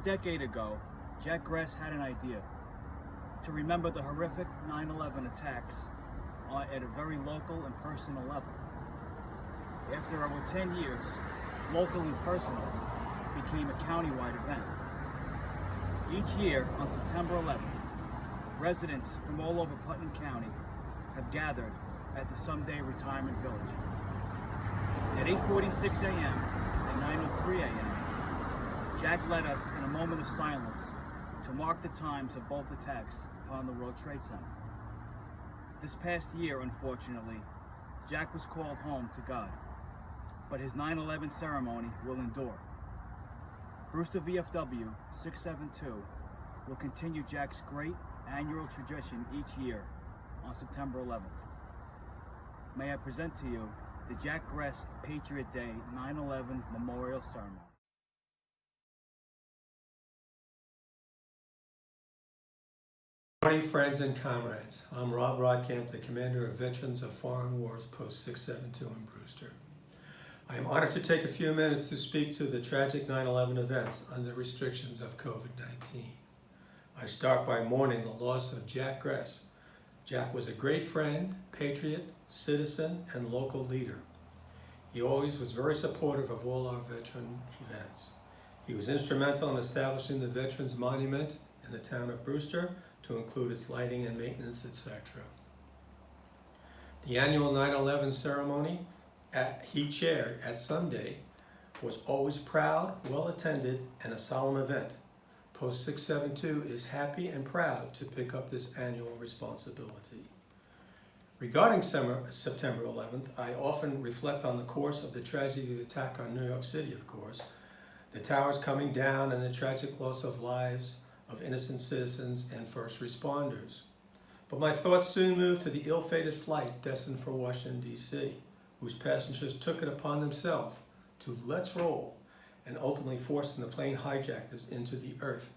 decade ago, Jack Gress had an idea to remember the horrific 9/11 attacks at a very local and personal level. After over 10 years, local and personal became a countywide event. Each year on September 11th, residents from all over Putnam County have gathered at the Someday Retirement Village. At 8:46 a.m. and 9:03 a.m., Jack led us in a moment of silence to mark the times of both attacks upon the World Trade Center. This past year, unfortunately, Jack was called home to God, but his 9/11 ceremony will endure. Brewster VFW 672 will continue Jack's great annual tradition each year on September 11th. May I present to you the Jack Gress Patriot Day 9/11 Memorial Ceremony. Good morning, friends and comrades. I'm Rob Rodkamp, the Commander of Veterans of Foreign Wars, Post 672 in Brewster. I am honored to take a few minutes to speak to the tragic 9/11 events under restrictions of COVID-19. I start by mourning the loss of Jack Gress. Jack was a great friend, patriot, citizen, and local leader. He always was very supportive of all our veteran events. He was instrumental in establishing the Veterans Monument in the town of Brewster to include its lighting and maintenance, etc. The annual 9/11 ceremony he chaired at Sunday was always proud, well attended, and a solemn event. Post 672 is happy and proud to pick up this annual responsibility. Regarding September 11th, I often reflect on the course of the tragedy of the attack on New York City, of course, the towers coming down and the tragic loss of lives of innocent citizens and first responders. But my thoughts soon moved to the ill-fated flight destined for Washington, D.C., whose passengers took it upon themselves to let's roll and ultimately forcing the plane hijackers into the earth,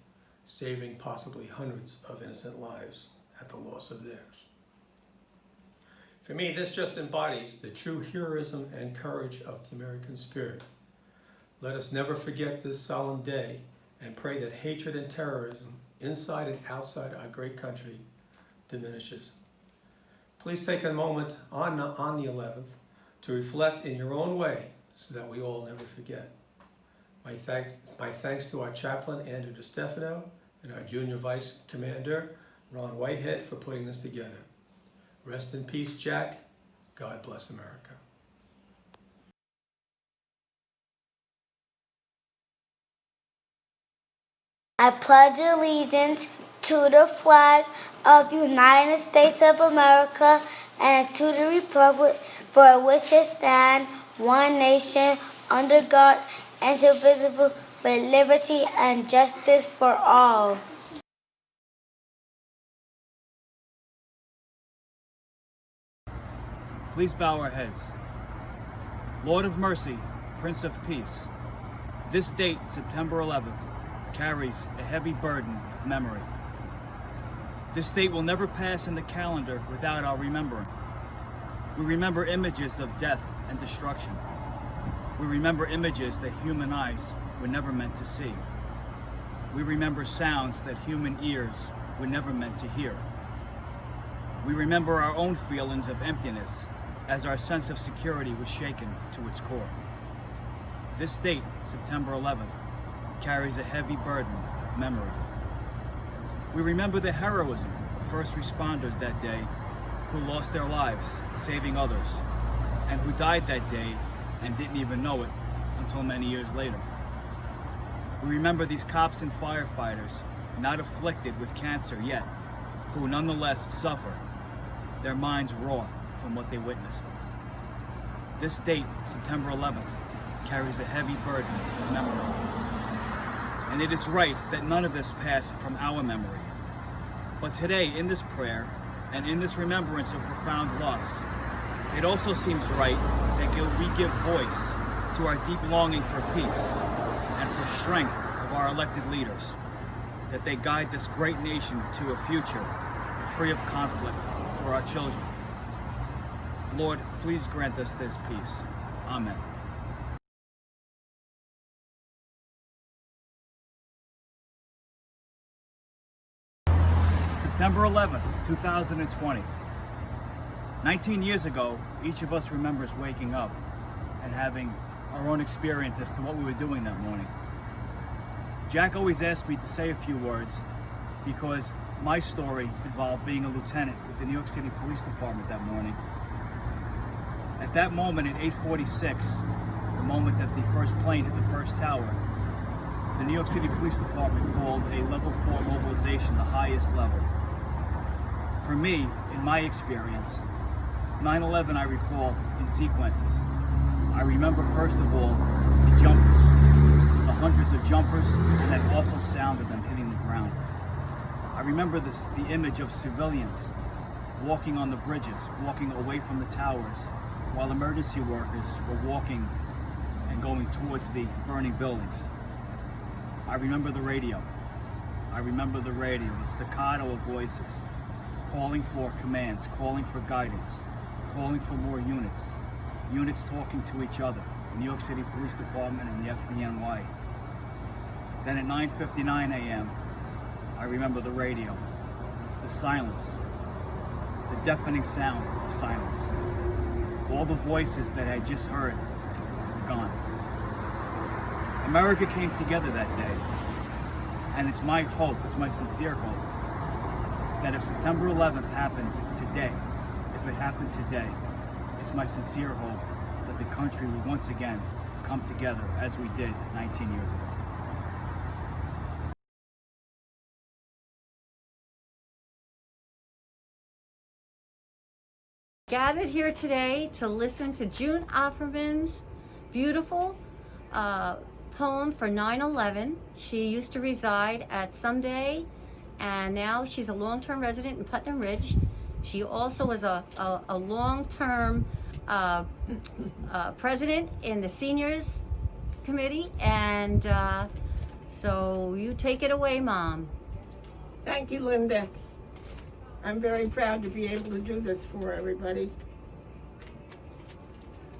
saving possibly hundreds of innocent lives at the loss of theirs. For me, this just embodies the true heroism and courage of the American spirit. Let us never forget this solemn day and pray that hatred and terrorism inside and outside our great country diminishes. Please take a moment on the 11th to reflect in your own way so that we all never forget. My thanks to our chaplain, Andrew DiStefano, and our junior vice commander, Ron Whitehead, for putting this together. Rest in peace, Jack. God bless America. I pledge allegiance to the flag of the United States of America and to the republic for which it stands, one nation, under God, indivisible, with liberty and justice for all. Please bow our heads. Lord of mercy, Prince of peace, this date, September 11th, carries a heavy burden of memory. This date will never pass in the calendar without our remembering. We remember images of death and destruction. We remember images that human eyes were never meant to see. We remember sounds that human ears were never meant to hear. We remember our own feelings of emptiness as our sense of security was shaken to its core. This date, September 11th, carries a heavy burden of memory. We remember the heroism of first responders that day who lost their lives saving others and who died that day and didn't even know it until many years later. We remember these cops and firefighters not afflicted with cancer yet, who nonetheless suffer, their minds raw from what they witnessed. This date, September 11th, carries a heavy burden of memory. And it is right that none of this pass from our memory. But today, in this prayer, and in this remembrance of profound loss, it also seems right that we give voice to our deep longing for peace and for strength of our elected leaders, that they guide this great nation to a future free of conflict for our children. Lord, please grant us this peace. Amen. September 11th, 2020. 19 years ago, each of us remembers waking up and having our own experience as to what we were doing that morning. Jack always asked me to say a few words because my story involved being a lieutenant with the New York City Police Department that morning. At that moment, at 8:46, the moment that the first plane hit the first tower, the New York City Police Department called a level 4 mobilization, the highest level. For me, in my experience, 9/11 I recall in sequences. I remember first of all the jumpers, the hundreds of jumpers, and that awful sound of them hitting the ground. I remember the image of civilians walking on the bridges, walking away from the towers, while emergency workers were walking and going towards the burning buildings. I remember the radio. The staccato of voices, calling for commands, calling for guidance, calling for more units talking to each other, the New York City Police Department and the FDNY. Then at 9:59 a.m., I remember the radio, the silence, the deafening sound of silence. All the voices that I had just heard were gone. America came together that day, and it's my hope, it's my sincere hope, that if September 11th happened today, it's my sincere hope that the country will once again come together as we did 19 years ago. Gathered here today to listen to June Offerman's beautiful poem for 9/11. She used to reside at Someday, and now she's a long-term resident in Putnam Ridge. She also was a long-term president in the seniors committee, and so you take it away, Mom. Thank you, Linda. I'm very proud to be able to do this for everybody.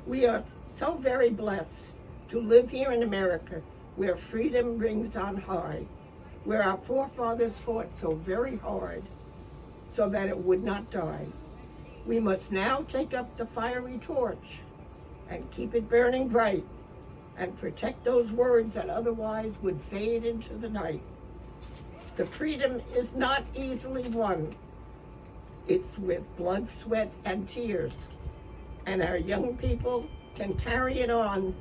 We are so very blessed to live here in America, where freedom rings on high, where our forefathers fought so very hard so that it would not die. We must now take up the fiery torch and keep it burning bright and protect those words that otherwise would fade into the night. The freedom is not easily won. It's with blood, sweat, and tears, and our young people can carry it on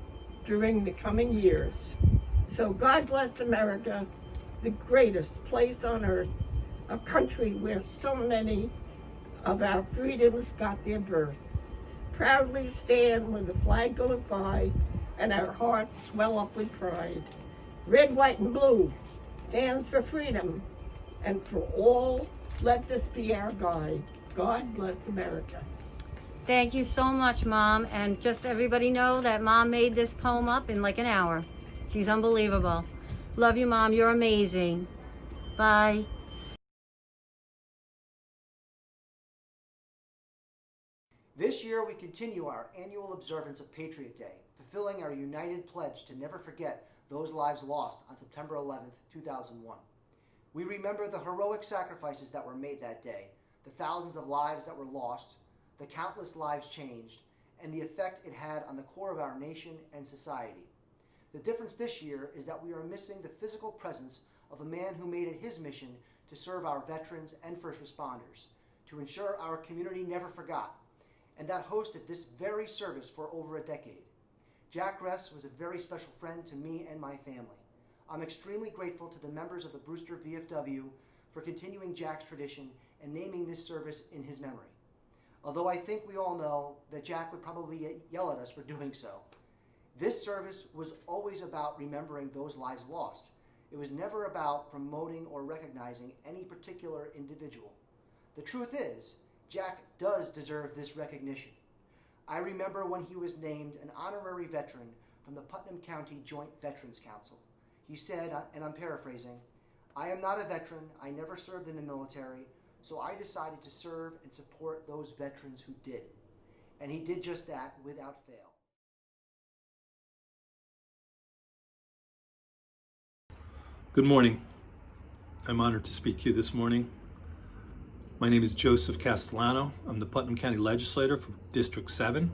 during the coming years. So God bless America, the greatest place on earth, a country where so many of our freedoms got their birth. Proudly stand when the flag goes by and our hearts swell up with pride. Red, white, and blue stands for freedom, and for all, let this be our guide. God bless America. Thank you so much, Mom. And just everybody know that Mom made this poem up in like an hour. She's unbelievable. Love you, Mom. You're amazing. Bye. This year, we continue our annual observance of Patriot Day, fulfilling our united pledge to never forget those lives lost on September 11th, 2001. We remember the heroic sacrifices that were made that day, the thousands of lives that were lost, the countless lives changed, and the effect it had on the core of our nation and society. The difference this year is that we are missing the physical presence of a man who made it his mission to serve our veterans and first responders, to ensure our community never forgot, and that hosted this very service for over a decade. Jack Ress was a very special friend to me and my family. I'm extremely grateful to the members of the Brewster VFW for continuing Jack's tradition and naming this service in his memory. Although I think we all know that Jack would probably yell at us for doing so. This service was always about remembering those lives lost. It was never about promoting or recognizing any particular individual. The truth is, Jack does deserve this recognition. I remember when he was named an honorary veteran from the Putnam County Joint Veterans Council. He said, and I'm paraphrasing, "I am not a veteran, I never served in the military, so I decided to serve and support those veterans who did." And he did just that without fail. Good morning. I'm honored to speak to you this morning. My name is Joseph Castellano. I'm the Putnam County Legislator for District 7.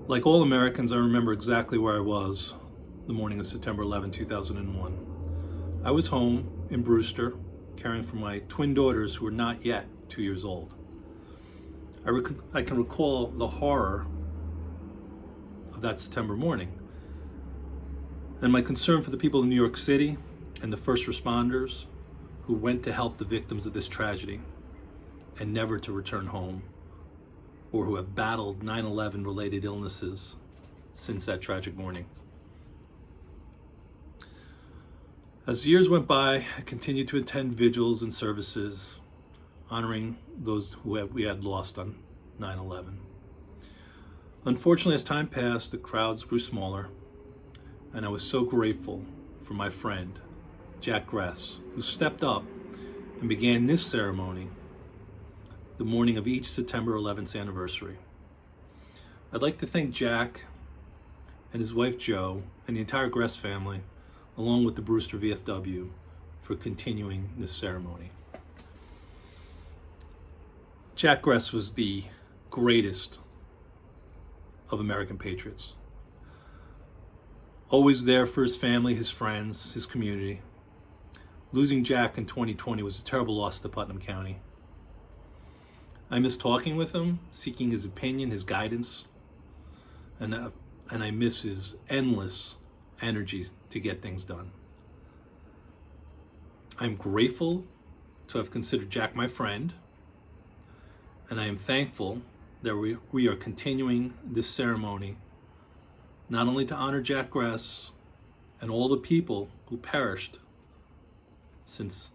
Like all Americans, I remember exactly where I was the morning of September 11, 2001. I was home in Brewster, caring for my twin daughters who were not yet 2 years old. I can recall the horror of that September morning and my concern for the people in New York City and the first responders who went to help the victims of this tragedy and never to return home, or who have battled 9/11 related illnesses since that tragic morning. As the years went by, I continued to attend vigils and services honoring those we had lost on 9/11. Unfortunately, as time passed, the crowds grew smaller, and I was so grateful for my friend, Jack Gress, who stepped up and began this ceremony the morning of each September 11th anniversary. I'd like to thank Jack and his wife Jo and the entire Gress family, along with the Brewster VFW, for continuing this ceremony. Jack Gress was the greatest of American patriots. Always there for his family, his friends, his community. Losing Jack in 2020 was a terrible loss to Putnam County. I miss talking with him, seeking his opinion, his guidance, and I miss his endless energy to get things done. I'm grateful to have considered Jack my friend, and I am thankful that we are continuing this ceremony not only to honor Jack Gress and all the people who perished since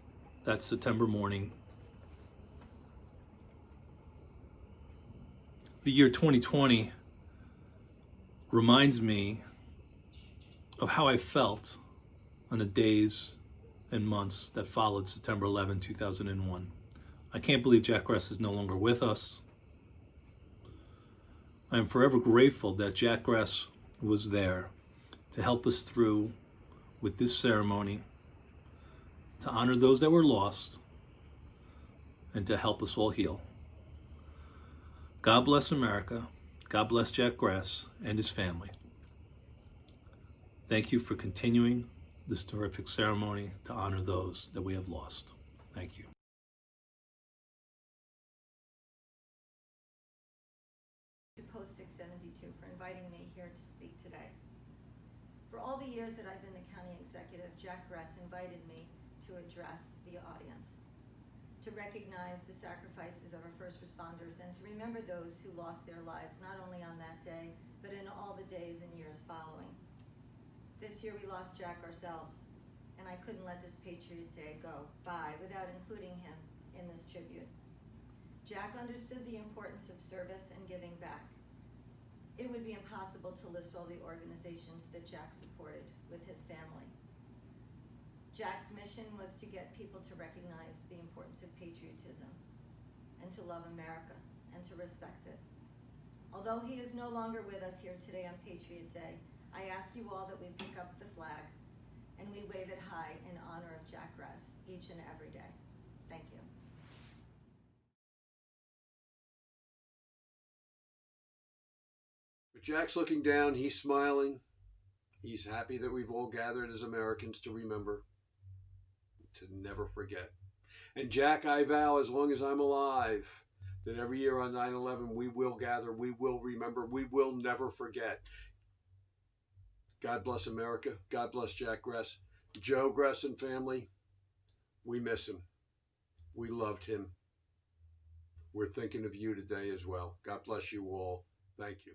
that September morning. The year 2020 reminds me of how I felt on the days and months that followed September 11, 2001. I can't believe Jack Gress is no longer with us. I am forever grateful that Jack Gress was there to help us through with this ceremony, to honor those that were lost, and to help us all heal. God bless America. God bless Jack Gress and his family. Thank you for continuing this terrific ceremony to honor those that we have lost. Thank you. To Post 672 for inviting me here to speak today. For all the years that I've been the county executive, Jack Gress invited me to address the audience, to recognize the sacrifices of our first responders and to remember those who lost their lives not only on that day, but in all the days and years following. This year we lost Jack ourselves, and I couldn't let this Patriot Day go by without including him in this tribute. Jack understood the importance of service and giving back. It would be impossible to list all the organizations that Jack supported with his family. Jack's mission was to get people to recognize the importance of patriotism and to love America and to respect it. Although he is no longer with us here today on Patriot Day, I ask you all that we pick up the flag and we wave it high in honor of Jack Gress each and every day. Thank you. But Jack's looking down, he's smiling. He's happy that we've all gathered as Americans to remember, to never forget. And Jack, I vow, as long as I'm alive, that every year on 9/11 we will gather, we will remember, we will never forget. God bless America. God bless Jack Gress. Joe Gress and family, we miss him. We loved him. We're thinking of you today as well. God bless you all. Thank you.